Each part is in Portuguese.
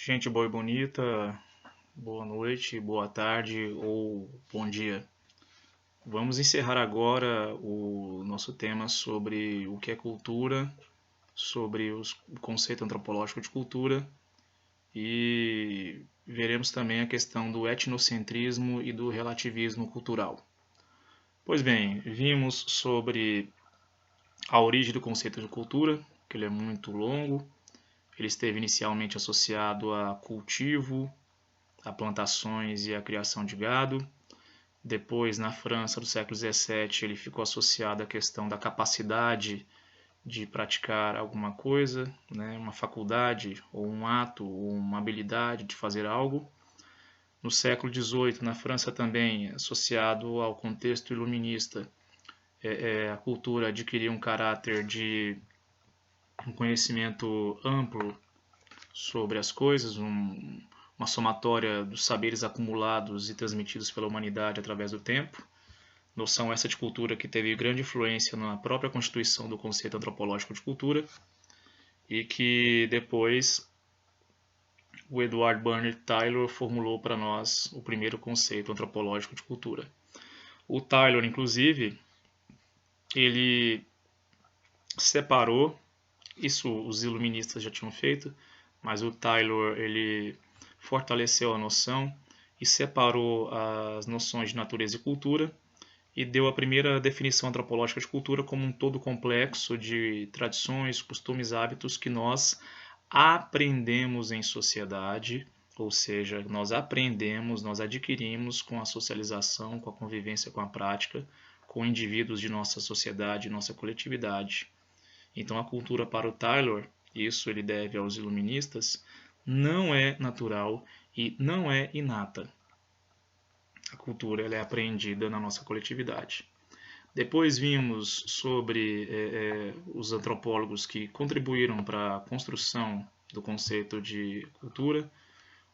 Gente boa e bonita, boa noite, boa tarde ou bom dia. Vamos encerrar agora o nosso tema sobre o que é cultura, sobre o conceito antropológico de cultura e veremos também a questão do etnocentrismo e do relativismo cultural. Pois bem, vimos sobre a origem do conceito de cultura, que ele é muito longo. Ele esteve inicialmente associado a cultivo, a plantações e a criação de gado. Depois, na França do século XVII, ele ficou associado à questão da capacidade de praticar alguma coisa, né, uma faculdade, ou um ato, ou uma habilidade de fazer algo. No século XVIII, na França também, associado ao contexto iluminista, a cultura adquiria um caráter de um conhecimento amplo sobre as coisas, uma somatória dos saberes acumulados e transmitidos pela humanidade através do tempo. Noção essa de cultura que teve grande influência na própria constituição do conceito antropológico de cultura e que depois o Edward Bernard Taylor formulou para nós o primeiro conceito antropológico de cultura. O Taylor, inclusive, ele separou, isso os iluministas já tinham feito, mas o Taylor ele fortaleceu a noção e separou as noções de natureza e cultura e deu a primeira definição antropológica de cultura como um todo complexo de tradições, costumes, hábitos que nós aprendemos em sociedade, ou seja, nós aprendemos, nós adquirimos com a socialização, com a convivência, com a prática, com indivíduos de nossa sociedade, nossa coletividade. Então a cultura para o Taylor, isso ele deve aos iluministas, não é natural e não é inata. A cultura ela é aprendida na nossa coletividade. Depois vimos sobre os antropólogos que contribuíram para a construção do conceito de cultura.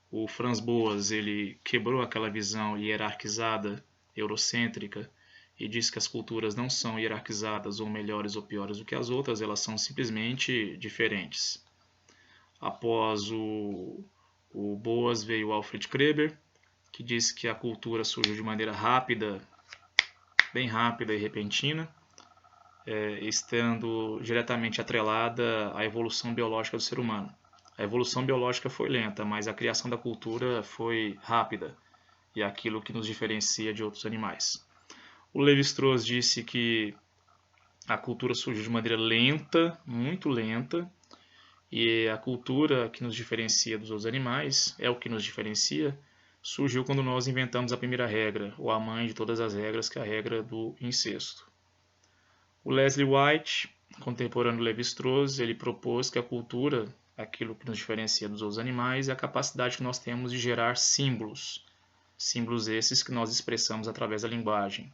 O Franz Boas ele quebrou aquela visão hierarquizada, eurocêntrica, e disse que as culturas não são hierarquizadas ou melhores ou piores do que as outras, elas são simplesmente diferentes. Após o Boas veio o Alfred Kreber, que disse que a cultura surgiu de maneira rápida, bem rápida e repentina, estando diretamente atrelada à evolução biológica do ser humano. A evolução biológica foi lenta, mas a criação da cultura foi rápida, e é aquilo que nos diferencia de outros animais. O Lévi-Strauss disse que a cultura surgiu de maneira lenta, muito lenta, e a cultura que nos diferencia dos outros animais, é o que nos diferencia, surgiu quando nós inventamos a primeira regra, ou a mãe de todas as regras, que é a regra do incesto. O Leslie White, contemporâneo do Lévi-Strauss, ele propôs que a cultura, aquilo que nos diferencia dos outros animais, é a capacidade que nós temos de gerar símbolos. Símbolos esses que nós expressamos através da linguagem.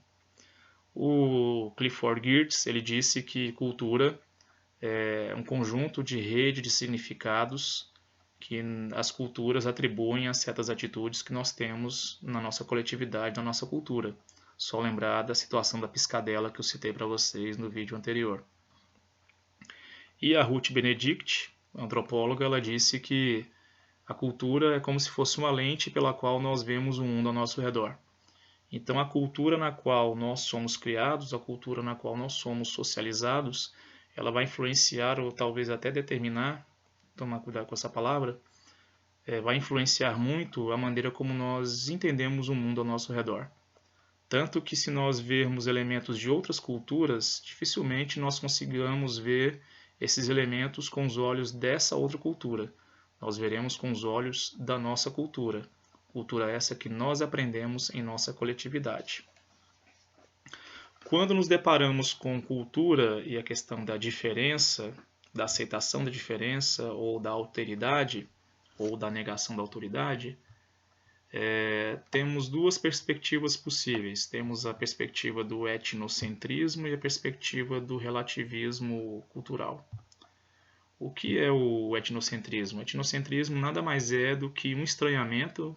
O Clifford Geertz, ele disse que cultura é um conjunto de rede de significados que as culturas atribuem a certas atitudes que nós temos na nossa coletividade, na nossa cultura. Só lembrar da situação da piscadela que eu citei para vocês no vídeo anterior. E a Ruth Benedict, antropóloga, ela disse que a cultura é como se fosse uma lente pela qual nós vemos o mundo ao nosso redor. Então, a cultura na qual nós somos criados, a cultura na qual nós somos socializados, ela vai influenciar ou talvez até determinar, tomar cuidado com essa palavra, vai influenciar muito a maneira como nós entendemos o mundo ao nosso redor. Tanto que se nós vermos elementos de outras culturas, dificilmente nós consigamos ver esses elementos com os olhos dessa outra cultura. Nós veremos com os olhos da nossa cultura. Cultura essa que nós aprendemos em nossa coletividade. Quando nos deparamos com cultura e a questão da diferença, da aceitação da diferença ou da alteridade, ou da negação da autoridade, temos duas perspectivas possíveis. Temos a perspectiva do etnocentrismo e a perspectiva do relativismo cultural. O que é o etnocentrismo? O etnocentrismo nada mais é do que um estranhamento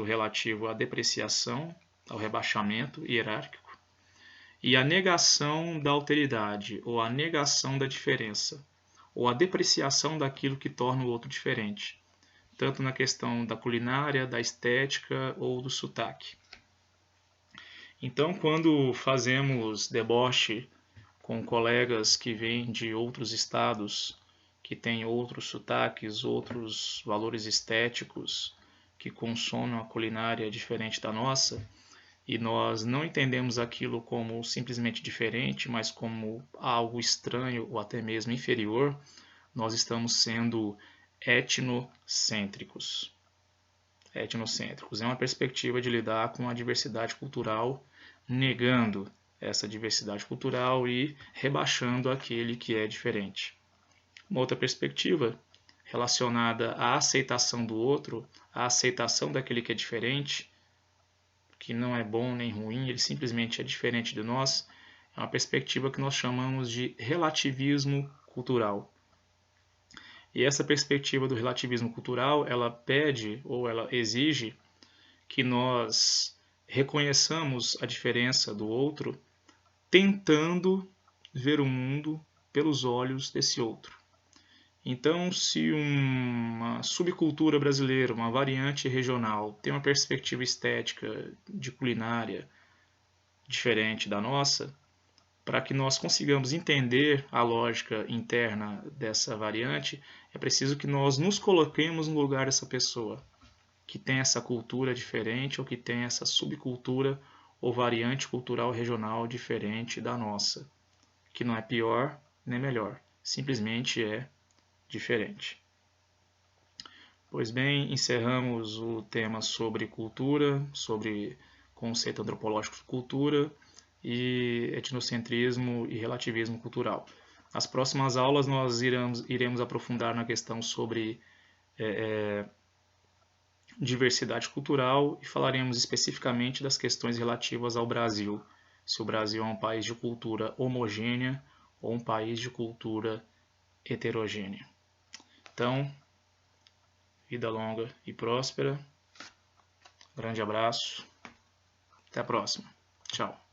relativo à depreciação, ao rebaixamento hierárquico, e a negação da alteridade, ou a negação da diferença, ou a depreciação daquilo que torna o outro diferente, tanto na questão da culinária, da estética ou do sotaque. Então, quando fazemos deboche com colegas que vêm de outros estados, que têm outros sotaques, outros valores estéticos, que consomem a culinária diferente da nossa, e nós não entendemos aquilo como simplesmente diferente, mas como algo estranho ou até mesmo inferior, nós estamos sendo etnocêntricos. Etnocêntricos é uma perspectiva de lidar com a diversidade cultural, negando essa diversidade cultural e rebaixando aquele que é diferente. Uma outra perspectiva relacionada à aceitação do outro, à aceitação daquele que é diferente, que não é bom nem ruim, ele simplesmente é diferente de nós, é uma perspectiva que nós chamamos de relativismo cultural. E essa perspectiva do relativismo cultural, ela pede ou ela exige que nós reconheçamos a diferença do outro, tentando ver o mundo pelos olhos desse outro. Então, se uma subcultura brasileira, uma variante regional, tem uma perspectiva estética de culinária diferente da nossa, para que nós consigamos entender a lógica interna dessa variante, é preciso que nós nos coloquemos no lugar dessa pessoa, que tem essa cultura diferente ou que tem essa subcultura ou variante cultural regional diferente da nossa, que não é pior nem melhor, simplesmente é diferente. Pois bem, encerramos o tema sobre cultura, sobre conceito antropológico de cultura e etnocentrismo e relativismo cultural. Nas próximas aulas nós iremos aprofundar na questão sobre diversidade cultural e falaremos especificamente das questões relativas ao Brasil, se o Brasil é um país de cultura homogênea ou um país de cultura heterogênea. Então, vida longa e próspera. Grande abraço. Até a próxima. Tchau.